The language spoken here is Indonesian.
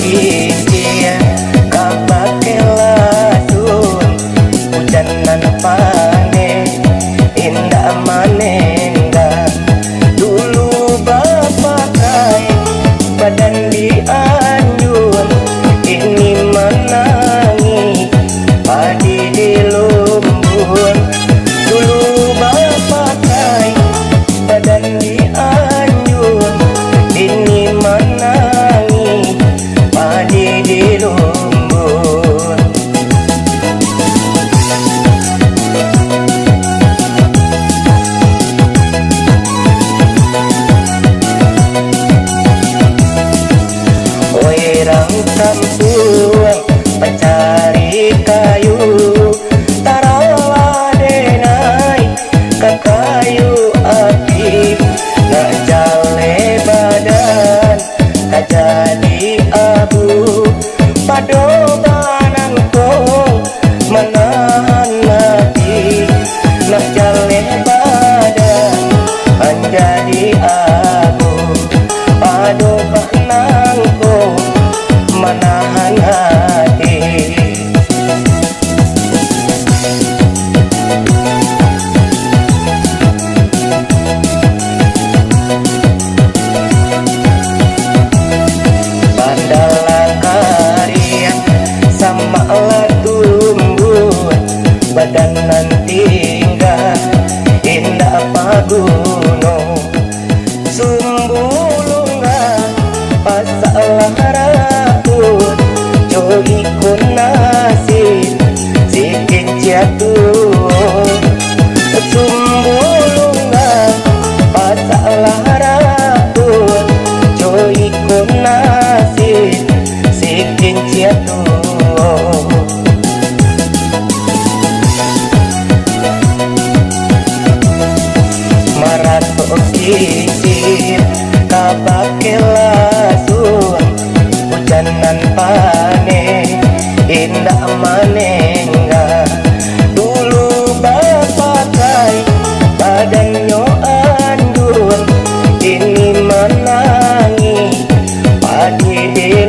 cincin kabake lasun hujanan pane indah manengga dulu bapak kai badan dianjun ini menangi padi di lumbun dulu bapak kai badan dianjun ini menangi padi di lumbun. Orang kampung pencari kayu taruhlah denai ke kayu api nak jale badan tak jadi abu pado banangkong menahan hati nak jale badan menjadi abu pado banangkong menahan hati. Bandalah karya sama lah tumbuh badan nanti enggak indah paguno sumbulunga pasalah rakut jogi kunasin sikin jatuh sumbulunga pasalah rakut jogi kunasin sikin jatuh. Marato cincin kabake lasun hujanan pane indah manengga dulu bapak kai badannya andun ini menangi padi di